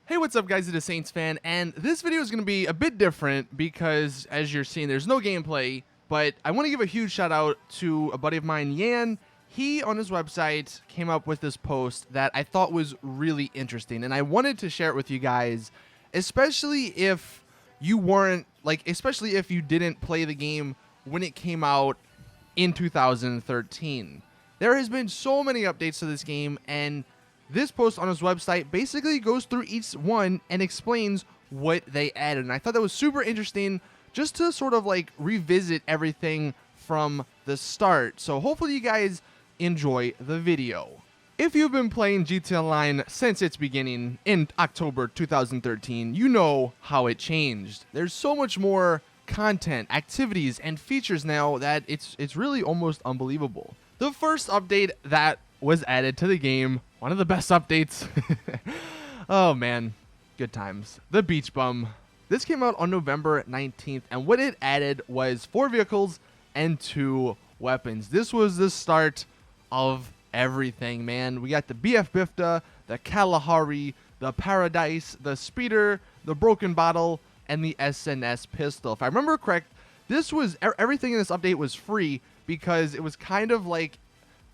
Hey, what's up guys, it is Saintsfan, and this video is going to be a bit different because, as you're seeing, there's no gameplay, but I want to give a huge shout out to a buddy of mine, Yan. He, on his website, came up with this post that I thought was really interesting, and I wanted to share it with you guys, especially if you weren't, especially if you didn't play the game when it came out in 2013. There has been so many updates to this game, and this post on his website basically goes through each one and explains what they added. And I thought that was super interesting just to sort of revisit everything from the start. So hopefully you guys enjoy the video. If you've been playing GTA Online since its beginning in October 2013, you know how it changed. There's so much more content, activities, and features now that it's really almost unbelievable. The first update that was added to the game, one of the best updates. Oh man, good times. The Beach Bum. This came out on November 19th, and what it added was 4 vehicles and 2 weapons. This was the start of everything, man. We got the BF Bifta, the Kalahari, the Paradise, the Speeder, the Broken Bottle, and the SNS pistol. If I remember correct, this was everything in this update was free because it was kind of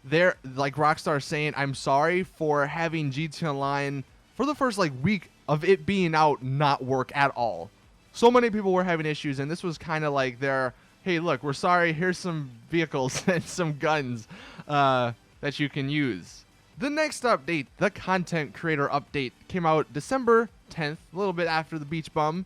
Rockstar saying, I'm sorry for having GTA Online for the first week of it being out not work at all. So many people were having issues, and this was kind of like their, hey look, we're sorry, here's some vehicles and some guns that you can use. The next update, the Content Creator Update, came out December 10th, a little bit after the Beach Bum,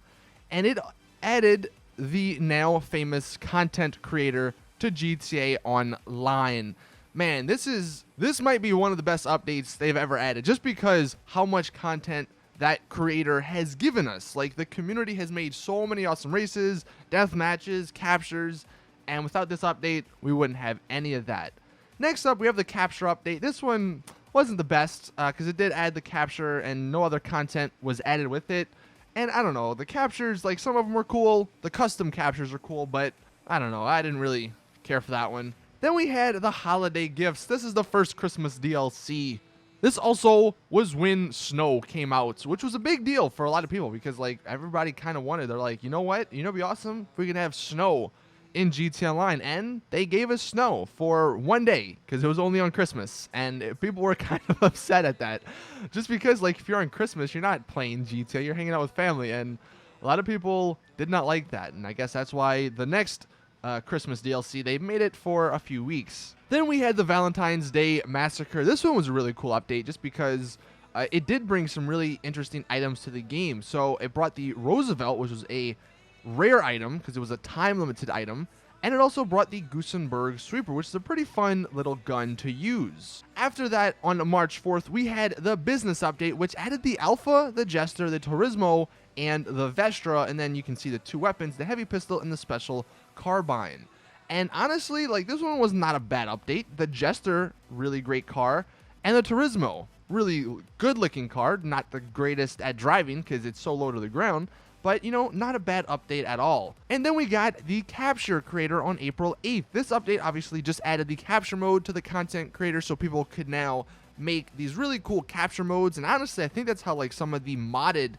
and it added the now famous content creator to GTA Online. Man, this might be one of the best updates they've ever added, just because how much content that creator has given us. The community has made so many awesome races, death matches, captures, and without this update, we wouldn't have any of that. Next up, we have the capture update. This one wasn't the best, because it did add the capture and no other content was added with it. And I don't know, the captures, some of them were cool, the custom captures are cool, but I don't know, I didn't really care for that one. Then we had the holiday gifts. This is the first Christmas DLC. This also was when snow came out, which was a big deal for a lot of people because everybody kind of wanted. They're like, you know what? You know, it'd be awesome if we could have snow in GTA Online. And they gave us snow for one day because it was only on Christmas. And people were kind of upset at that. Just because if you're on Christmas, you're not playing GTA, you're hanging out with family. And a lot of people did not like that. And I guess that's why the next Christmas DLC, they made it for a few weeks. Then we had the Valentine's Day Massacre. This one was a really cool update just because it did bring some really interesting items to the game. So it brought the Roosevelt, which was a rare item because it was a time-limited item, and it also brought the Gusenberg Sweeper, which is a pretty fun little gun to use. After that, on March 4th, we had the business update, which added the Alpha, the Jester, the Turismo, and the Vestra, and then you can see the 2 weapons, the heavy pistol and the special carbine. And honestly, this one was not a bad update. The Jester, really great car, and the Turismo, really good looking car, not the greatest at driving because it's so low to the ground, but not a bad update at all. And then we got the Capture Creator on April 8th. This update obviously just added the capture mode to the content creator so people could now make these really cool capture modes. And honestly, I think that's how some of the modded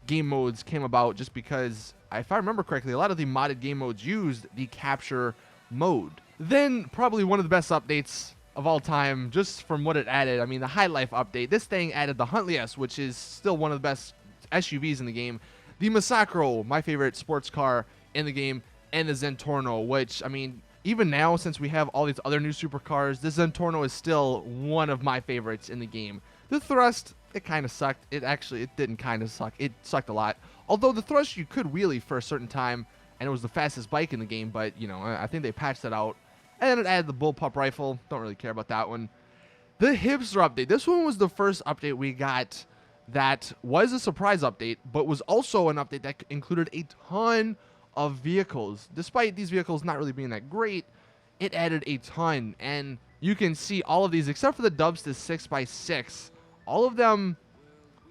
game modes came about, just because if I remember correctly, a lot of the modded game modes used the capture mode. Then probably one of the best updates of all time, just from what it added. I mean, the High Life update. This thing added the Huntley S, which is still one of the best SUVs in the game. The Massacre, my favorite sports car in the game, and the Zentorno, which, I mean, even now, since we have all these other new supercars, the Zentorno is still one of my favorites in the game. The Thrust, it kind of sucked. It didn't kind of suck. It sucked a lot. Although the Thrust, you could wheelie for a certain time, and it was the fastest bike in the game, but, I think they patched that out. And then it added the Bullpup Rifle. Don't really care about that one. The Hipster update. This one was the first update we got that was a surprise update, but was also an update that included a ton of vehicles. Despite these vehicles not really being that great, it added a ton. And you can see all of these, except for the Dubsters 6x6. All of them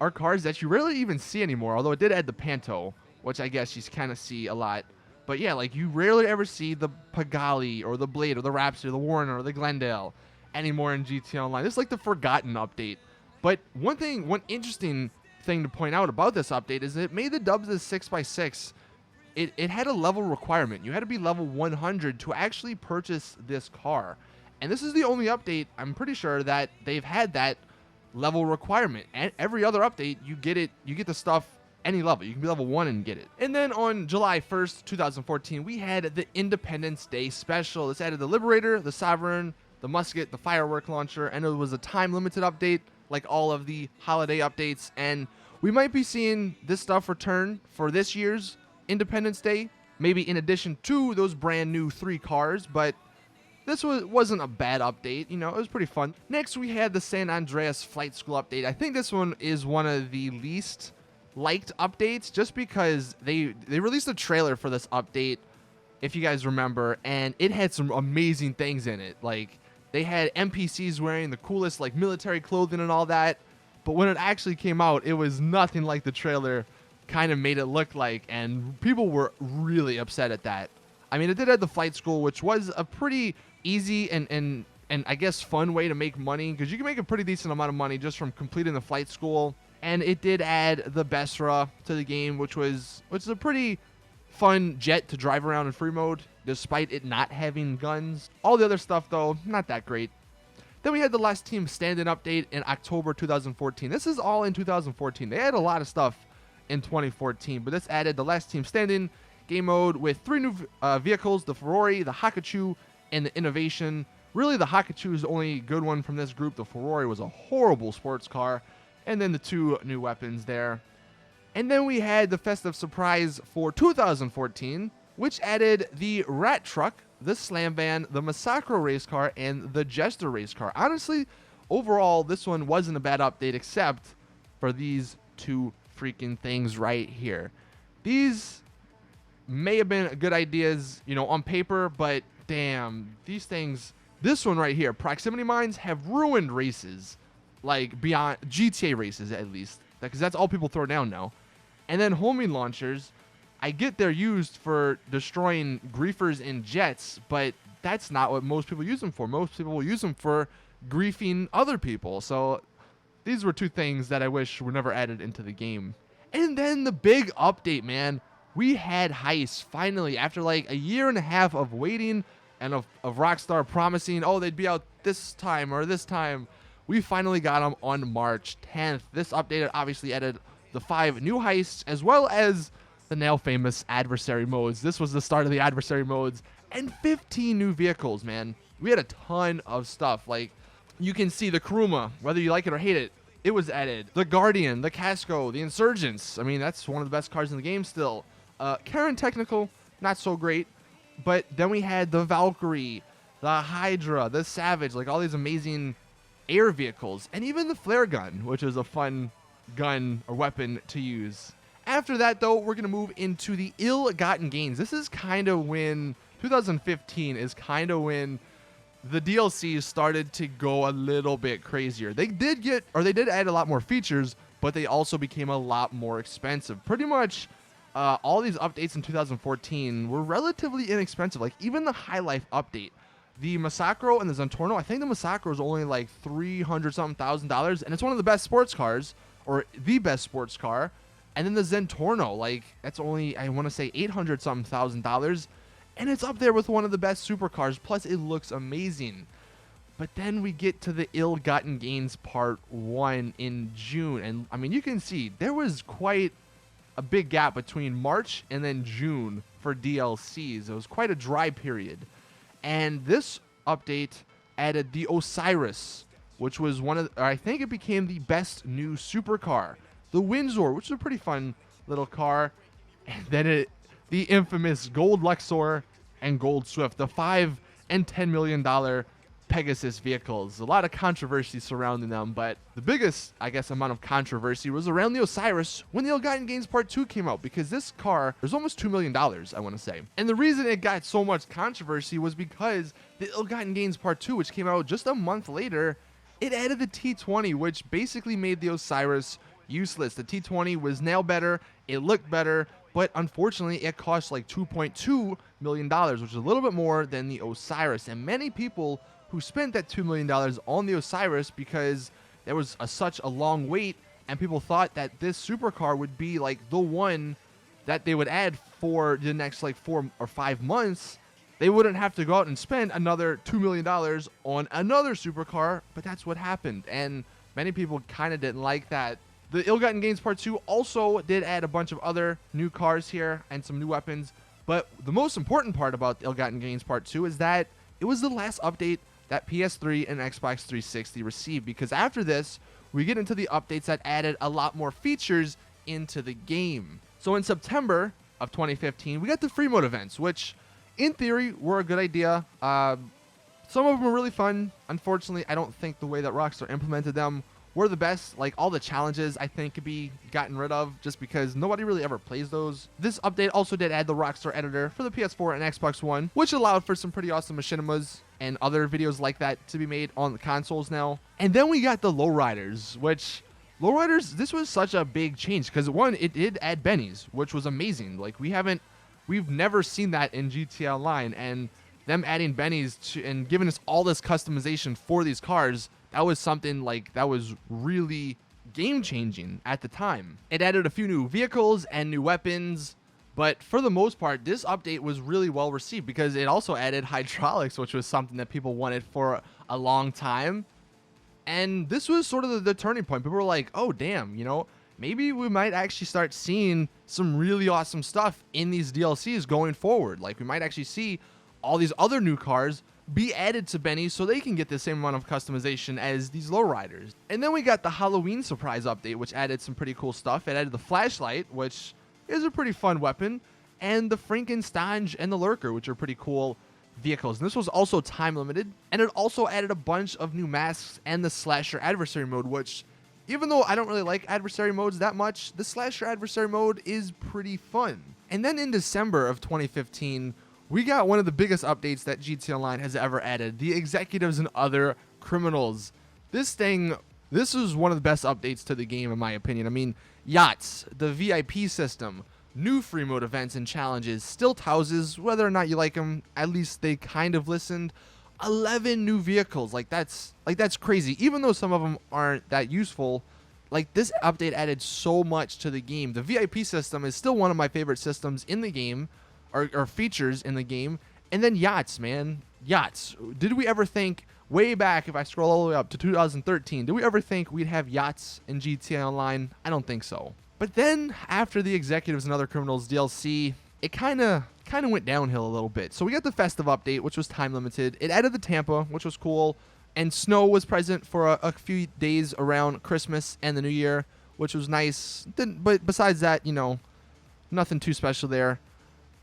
are cars that you rarely even see anymore, although it did add the Panto, which I guess you kind of see a lot. But yeah, you rarely ever see the Pagali or the Blade or the Raptor, the Warner or the Glendale anymore in GTA Online. This is the forgotten update. But one interesting thing to point out about this update is it made the Dubs as 6x6. It had a level requirement. You had to be level 100 to actually purchase this car. And this is the only update, I'm pretty sure, that they've had that level requirement. And every other update, you get the stuff any level. You can be level 1 and get it. And then on July 1st, 2014, we had the Independence Day special. This added the Liberator, the Sovereign, the Musket, the Firework Launcher, and it was a time-limited update like all of the holiday updates. And we might be seeing this stuff return for this year's Independence Day, maybe in addition to those brand new 3 cars, but this wasn't a bad update. You know, it was pretty fun. Next, we had the San Andreas Flight School update. I think this one is one of the least liked updates just because they released a trailer for this update, if you guys remember, and it had some amazing things in it. Like, they had NPCs wearing the coolest, like, military clothing and all that, but when it actually came out, it was nothing like the trailer kind of made it look like, and people were really upset at that. I mean, it did have the flight school, which was a pretty easy and I guess fun way to make money, because you can make a pretty decent amount of money just from completing the flight school. And it did add the Besra to the game, which is a pretty fun jet to drive around in free mode, despite it not having guns. All the other stuff, though, not that great. Then we had the Last Team Standing update in October 2014. This is all in 2014. They had a lot of stuff in 2014, but this added the Last Team Standing game mode with 3 new vehicles, the Ferrari, the Hakachu, and the Innovation. Really, the Hakachu is the only good one from this group. The Ferrari was a horrible sports car. And then the 2 new weapons there. And then we had the Festive surprise for 2014, which added the Rat Truck, the Slam Van, the Massacre race car, and the Jester race car. Honestly, overall, this one wasn't a bad update except for these 2 freaking things right here. These may have been good ideas, you know, on paper, but damn, these things, this one right here, proximity mines have ruined races, like beyond GTA races at least, because that's all people throw down now. And then homing launchers, I get they're used for destroying griefers and jets, but that's not what most people use them for. Most people will use them for griefing other people. So these were 2 things that I wish were never added into the game. And then the big update, man. We had heists finally after like a year and a half of waiting and of Rockstar promising, oh, they'd be out this time or this time. We finally got them on March 10th. This update obviously added the 5 new heists as well as the now famous adversary modes. This was the start of the adversary modes, and 15 new vehicles, man. We had a ton of stuff. Like, you can see the Kuruma, whether you like it or hate it, it was added. The Guardian, the Casco, the Insurgents. I mean, that's one of the best cars in the game still. Karen Technical, not so great. But then we had the Valkyrie, the Hydra, the Savage, like all these amazing air vehicles, and even the flare gun, which is a fun gun or weapon to use. After that, though, we're going to move into the ill-gotten gains. This is kind of when 2015 is kind of when the DLCs started to go a little bit crazier. They did add a lot more features, but they also became a lot more expensive. Pretty much all these updates in 2014 were relatively inexpensive. Like even the High Life update, the Massacre and the Zentorno, I think the Massacre was only like $300-something, and it's one of the best sports cars, or the best sports car. And then the Zentorno, like that's only, I want to say $800-something, and it's up there with one of the best supercars. Plus, it looks amazing. But then we get to the ill-gotten gains part 1 in June, and I mean, you can see there was quite a big gap between March and then June for DLCs. It was quite a dry period. And this update added the Osiris, which was I think it became the best new supercar. The Windsor, which is a pretty fun little car. And then the infamous Gold Luxor and Gold Swift, the $5 and $10 million Pegasus vehicles. A lot of controversy surrounding them, but the biggest, I guess, amount of controversy was around the Osiris when the Ill-Gotten Gains Part 2 came out, because this car was almost $2 million, I want to say. And the reason it got so much controversy was because the Ill-Gotten Gains Part 2, which came out just a month later, it added the T20, which basically made the Osiris useless. The T20 was now better, it looked better, but unfortunately it cost like $2.2 million, which is a little bit more than the Osiris. And many people who spent that $2 million on the Osiris, because there was such a long wait and people thought that this supercar would be like the one that they would add for the next like 4 or 5 months. They wouldn't have to go out and spend another $2 million on another supercar, but that's what happened, and many people kind of didn't like that. The Ill-Gotten Gains Part 2 also did add a bunch of other new cars here and some new weapons, but the most important part about the Ill-Gotten Gains Part 2 is that it was the last update that PS3 and Xbox 360 received, because after this, we get into the updates that added a lot more features into the game. So in September of 2015, we got the free mode events, which in theory were a good idea. Some of them were really fun. Unfortunately, I don't think the way that Rockstar implemented them were the best. Like, all the challenges I think could be gotten rid of just because nobody really ever plays those. This update also did add the Rockstar editor for the PS4 and Xbox One, which allowed for some pretty awesome machinimas and other videos like that to be made on the consoles now. And then we got the Lowriders, which Lowriders, this was such a big change because one, it did add bennies, which was amazing. Like, we've never seen that in GTA Online, and them adding bennies and giving us all this customization for these cars, that was something like that was really game changing at the time. It added a few new vehicles and new weapons, but for the most part, this update was really well received because it also added hydraulics, which was something that people wanted for a long time. And this was sort of the turning point. People were like, oh, damn, you know, maybe we might actually start seeing some really awesome stuff in these DLCs going forward. Like, we might actually see all these other new cars be added to bennies so they can get the same amount of customization as these Lowriders. And then we got the Halloween surprise update, which added some pretty cool stuff. It added the flashlight, which is a pretty fun weapon, and the Frankenstein and the Lurker, which are pretty cool vehicles. And this was also time limited, and it also added a bunch of new masks and the slasher adversary mode, which, even though I don't really like adversary modes that much, the slasher adversary mode is pretty fun. And then in December of 2015, we got one of the biggest updates that GTA Online has ever added, the Executives and Other Criminals. This is one of the best updates to the game, in my opinion. I mean, yachts, the VIP system, new free mode events and challenges, stilt houses, whether or not you like them, at least they kind of listened. 11 new vehicles, that's crazy. Even though some of them aren't that useful, like, this update added so much to the game. The VIP system is still one of my favorite systems in the game, or features in the game. And then yachts, man. Yachts. Did we ever think, way back, if I scroll all the way up to 2013, did we ever think we'd have yachts in GTA Online? I don't think so. But then, after the Executives and Other Criminals DLC, it kind of went downhill a little bit. So we got the Festive update, which was time limited. It added the Tampa, which was cool. And snow was present for a few days around Christmas and the New Year, which was nice. But besides that, you know, nothing too special there.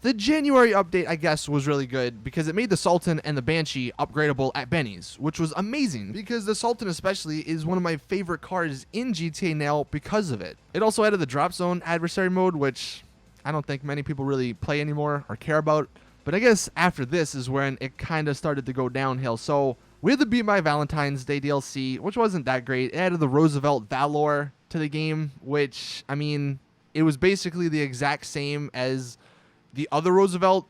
The January update, I guess, was really good because it made the Sultan and the Banshee upgradable at Benny's, which was amazing because the Sultan especially is one of my favorite cars in GTA now because of it. It also added the Drop Zone adversary mode, which I don't think many people really play anymore or care about. But I guess after this is when it kind of started to go downhill. So we had the Be My Valentine's Day DLC, which wasn't that great. It added the Roosevelt Valor to the game, which, I mean, it was basically the exact same as the other Roosevelt,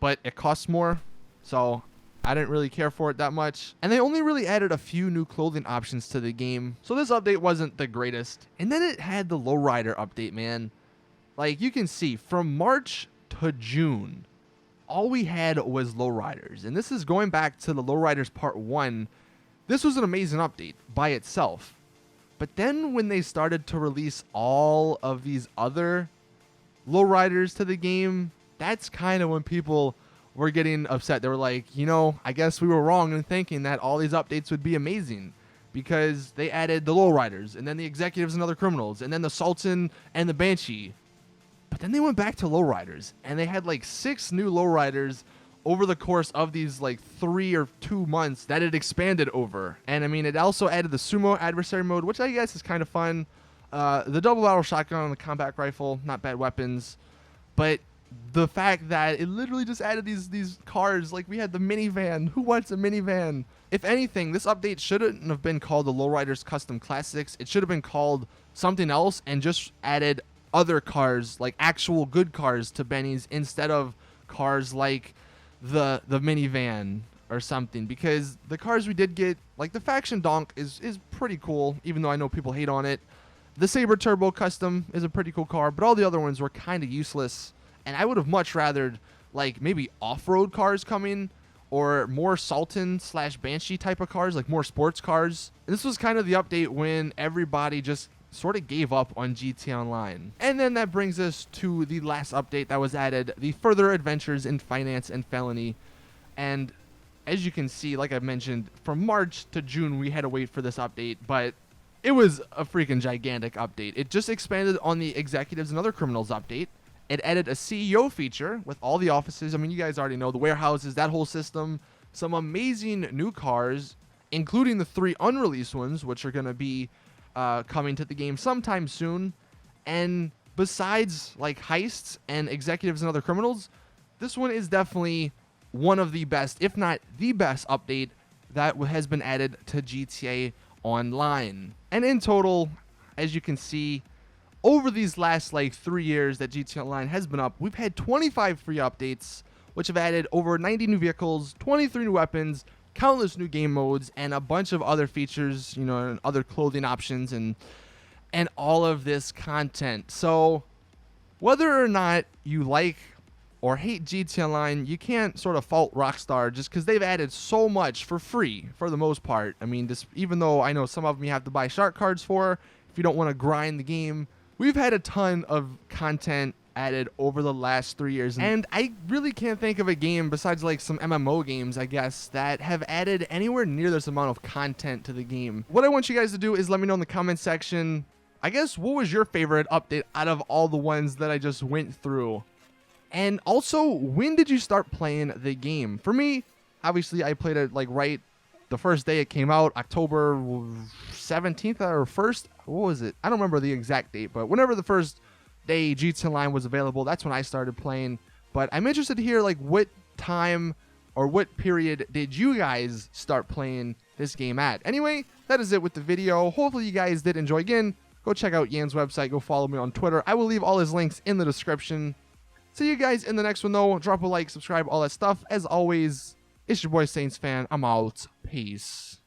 but it costs more, so I didn't really care for it that much. And they only really added a few new clothing options to the game, so this update wasn't the greatest. And then it had the Lowrider update, man. Like, you can see, from March to June, all we had was Lowriders. And this is going back to the Lowriders Part 1. This was an amazing update by itself. But then when they started to release all of these other Lowriders to the game, that's kind of when people were getting upset. They were like, you know, I guess we were wrong in thinking that all these updates would be amazing, because they added the Lowriders and then the Executives and Other Criminals and then the Sultan and the Banshee. But then they went back to Lowriders and they had like 6 new Lowriders over the course of these like 3 or 2 months that it expanded over. And I mean, it also added the Sumo adversary mode, which I guess is kind of fun. The double barrel shotgun and the combat rifle, not bad weapons. But the fact that it literally just added these cars, like we had the minivan. Who wants a minivan? If anything, this update shouldn't have been called the Lowriders Custom Classics. It should have been called something else and just added other cars, like actual good cars, to Benny's instead of cars like the minivan or something. Because the cars we did get, like the Faction Donk is pretty cool, even though I know people hate on it. The Sabre Turbo Custom is a pretty cool car, but all the other ones were kind of useless. And I would have much rather, like, maybe off-road cars coming, or more Sultan / Banshee type of cars, like more sports cars. And this was kind of the update when everybody just sort of gave up on GTA Online. And then that brings us to the last update that was added, the Further Adventures in Finance and Felony. And as you can see, like I mentioned, from March to June, we had to wait for this update, but it was a freaking gigantic update. It just expanded on the Executives and Other Criminals update. It added a CEO feature with all the offices. I mean, you guys already know the warehouses, that whole system. Some amazing new cars, including the 3 unreleased ones, which are going to be coming to the game sometime soon. And besides like heists and Executives and Other Criminals, this one is definitely one of the best, if not the best update that has been added to GTA Online. And in total, as you can see, over these last like 3 years that GTA Online has been up, we've had 25 free updates, which have added over 90 new vehicles, 23 new weapons, countless new game modes, and a bunch of other features, you know, and other clothing options, and all of this content. So whether or not you like or hate GTA Online, you can't sort of fault Rockstar just because they've added so much for free for the most part. I mean, this, even though I know some of them you have to buy shark cards for if you don't want to grind the game, we've had a ton of content added over the last 3 years. And I really can't think of a game besides like some MMO games, I guess, that have added anywhere near this amount of content to the game. What I want you guys to do is let me know in the comment section, I guess, what was your favorite update out of all the ones that I just went through? And also, when did you start playing the game? For me, obviously, I played it like right the first day it came out, October 17th or 1st. What was it? I don't remember the exact date, but whenever the first day GTA Online was available, that's when I started playing. But I'm interested to hear like what time or what period did you guys start playing this game at? Anyway, that is it with the video. Hopefully you guys did enjoy. Again, go check out Yan's website. Go follow me on Twitter. I will leave all his links in the description. See you guys in the next one, though. Drop a like, subscribe, all that stuff. As always, it's your boy Saintsfan. I'm out. Peace.